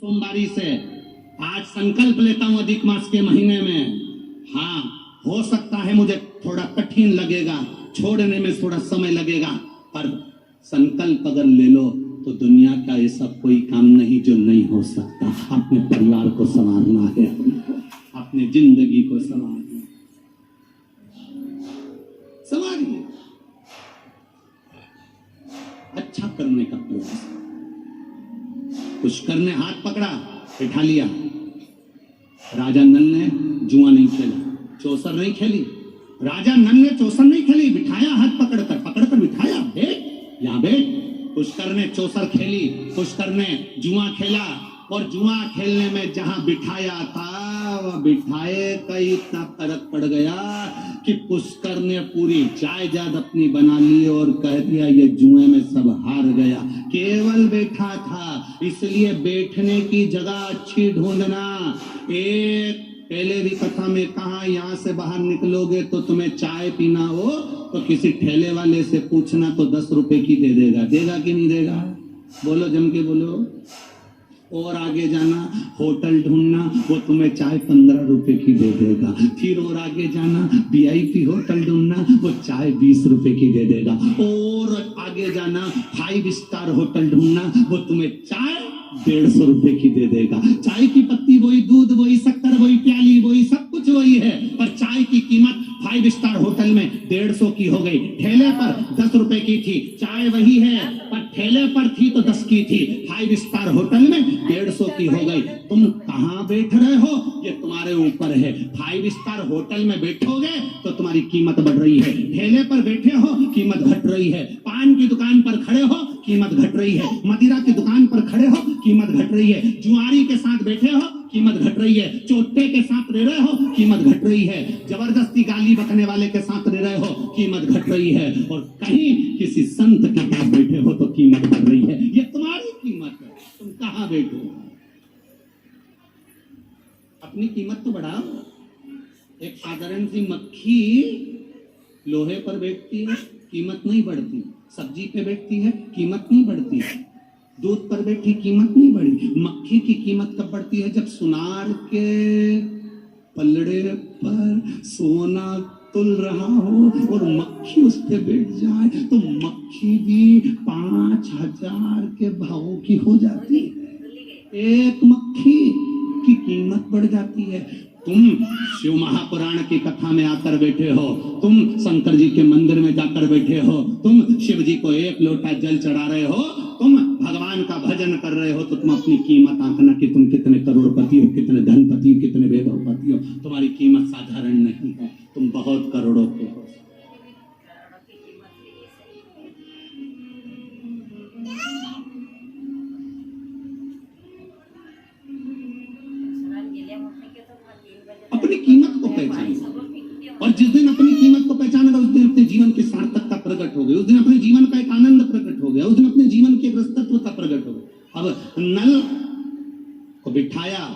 सोमवारी से। आज संकल्प लेता हूं अधिक मास के महीने में। हाँ, हो सकता है मुझे थोड़ा कठिन लगेगा, छोड़ने में थोड़ा समय लगेगा, पर संकल्प अगर ले लो तो दुनिया का ऐसा कोई काम नहीं जो नहीं हो सकता। अपने परिवार को संवारना है, अपने जिंदगी को संवारना, संवारिए, अच्छा करने का प्रयास। पुष्कर ने हाथ पकड़ा, बिठा लिया। राजा नल ने जुआ नहीं खेला, चौसर नहीं खेली। राजा नल ने चौसर नहीं खेली, बिठाया हाथ पकड़कर बिठाया, बैठ यहां बैठ। पुष्कर ने चौसर खेली, पुष्कर ने जुआ खेला, और जुआ खेलने में जहां बिठाया था वह बिठाए का इतना फर्क पड़ गया कि पुष्कर ने पूरी जायदाद अपनी बना ली और कह दिया ये जुए में सब हार गया। केवल बैठा था, इसलिए बैठने की जगह अच्छी ढूंढना। एक पहले भी कथा में कहा, यहाँ से बाहर निकलोगे तो तुम्हें चाय पीना हो तो किसी ठेले वाले से पूछना तो 10 रुपए की दे देगा। देगा कि नहीं देगा? बोलो, जम के बोलो। और आगे जाना, होटल ढूंढना, वो तुम्हें चाय 15 रुपए की दे देगा। फिर और आगे जाना, VIP होटल ढूंढना, वो चाय 20 रुपए की दे देगा। और आगे जाना, 5 स्टार होटल ढूंढना, वो तुम्हें चाय 150 रुपए की दे देगा। चाय की पत्ती वही, दूध वही, शक्कर वही, प्याली वही, सब कुछ वही है, पर चाय की कीमत 5 स्टार होटल में 150 की हो गई। ठेले पर 10 रुपए की थी, चाय वही है, पर ठेले पर थी तो 10 की थी, 5 स्टार होटल में 150 की हो गई। तुम कहाँ बैठ रहे हो ये तुम्हारे ऊपर है। 5 स्टार होटल में बैठोगे तो तुम्हारी कीमत बढ़ रही है, ठेले पर बैठे हो कीमत घट रही है, पान की दुकान पर खड़े हो कीमत घट रही है, मदिरा की दुकान पर खड़े हो कीमत घट रही है, जुआरी के साथ बैठे हो कीमत घट रही है, चोटे के साथ रह रहे हो कीमत घट रही है, जबरदस्ती गाली बकने वाले के साथ रह रहे हो कीमत घट रही है, और कहीं किसी संत के पास बैठे हो तो कीमत बढ़ रही है। ये तुम्हारी कीमत है, तुम कहाँ बैठो? अपनी कीमत तो बढ़ाओ। एक साधारण सी मक्खी लोहे पर बैठती है, कीमत नहीं बढ़ती। सब्जी पे बैठती है, कीमत नहीं बढ़ती। दूध पर बैठी, कीमत नहीं बढ़ी। मक्खी की कीमत कब बढ़ती है? जब सुनार के पलड़े पर सोना तुल रहा हो और मक्खी उस पे बैठ जाए तो मक्खी भी 5,000 के भाव की हो जाती है। एक मक्खी की कीमत बढ़ जाती है। तुम शिव महापुराण की कथा में आकर बैठे हो, तुम शंकर जी के मंदिर में जाकर बैठे हो, तुम शिव जी को 1 लोटा जल चढ़ा रहे हो, तुम भगवान का भजन कर रहे हो, तो तुम अपनी कीमत आंकना कि तुम कितने करोड़पति हो, कितने धनपति हो, कितने वैभवपति हो। तुम्हारी कीमत साधारण नहीं है, तुम बहुत करोड़ों के हो। अपनी कीमत को पहचानो, और जिस दिन अपनी कीमत को पहचानेगा उस दिन अपने जीवन की सार्थकता प्रकट हो गई, उस दिन अपने जीवन का एक आनंद प्रकट हो गया, उस दिन अपने जीवन की ग्रस्तत्वता प्रकट हो गई। अब नल को बिठाया,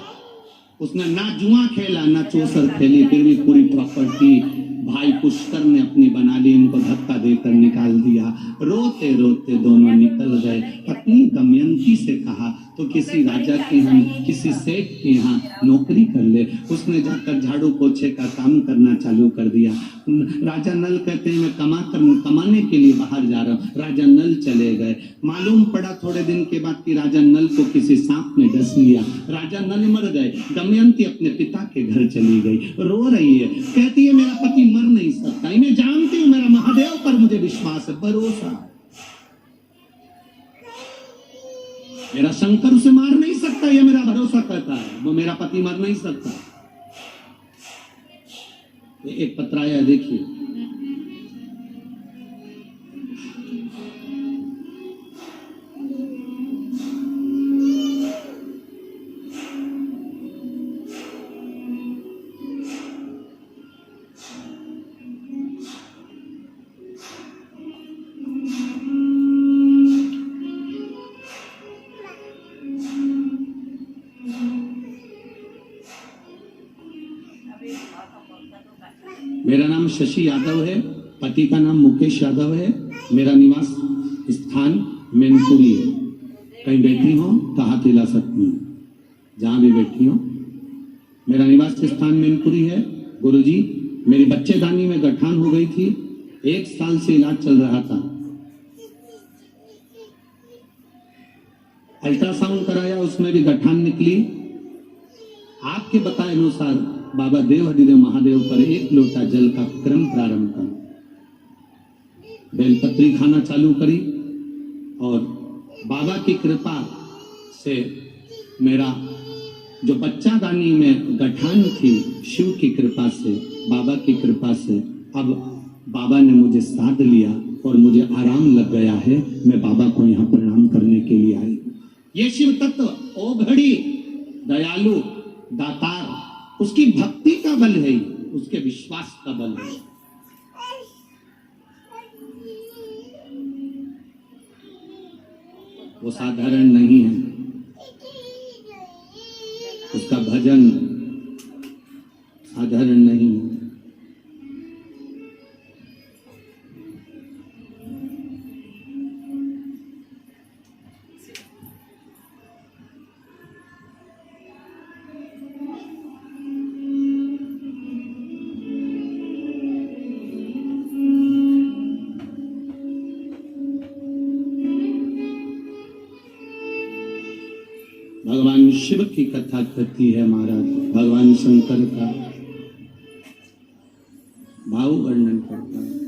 उसने ना जुआ खेला ना चौसर खेली, फिर भी पूरी प्रॉपर्टी भाई पुष्कर ने अपनी बना ली, इनको धक्का देकर निकाल दिया। रोते रोते दोनों निकल गए। पत्नी दमयंती से कहा तो किसी राजा के यहाँ, किसी सेठ के यहाँ नौकरी कर ले। उसने जाकर झाड़ू पोछे का काम करना चालू कर दिया। राजा नल कहते हैं मैं कमाने के लिए बाहर जा रहा हूँ। राजा नल चले गए। मालूम पड़ा थोड़े दिन के बाद कि राजा नल को किसी सांप ने डस लिया। राजा नल मर गए। दमयंती अपने पिता के घर चली गई, रो रही है, कहती है मेरा पति मर नहीं सकता, मैं जानती हूँ मेरा महादेव पर मुझे विश्वास है, भरोसा, मेरा शंकर उसे मार नहीं सकता, ये मेरा भरोसा करता है, वो मेरा पति मर नहीं सकता। एक पत्र आया, देखिए। मेरा नाम शशि यादव है, पति का नाम मुकेश यादव है, मेरा निवास स्थान मैनपुरी है। कहीं बैठी हो तो हाथ हिला सकती हूँ। जहां भी बैठी हो। मेरा निवास स्थान मैनपुरी है। गुरुजी, मेरी बच्चेदानी में गठान हो गई थी, 1 साल से इलाज चल रहा था। अल्ट्रासाउंड कराया, उसमें भी गठान निकली। आपके बताए अनुसार बाबा देव हरिदेव महादेव पर 1 लोटा जल का क्रम प्रारंभ कर बेलपत्री खाना चालू करी और बाबा की कृपा से मेरा जो बच्चादानी में गठान थी, शिव की कृपा से, बाबा की कृपा से, अब बाबा ने मुझे साध लिया और मुझे आराम लग गया है। मैं बाबा को यहाँ प्रणाम करने के लिए आई। ये शिव तत्व ओघड़ी, दयालु, दातार, उसकी भक्ति का बल है, उसके विश्वास का बल है। वो साधारण नहीं है, उसका भजन साधारण नहीं है। भगवान शिव की कथा करती है महाराज, भगवान शंकर का भाव वर्णन करता है।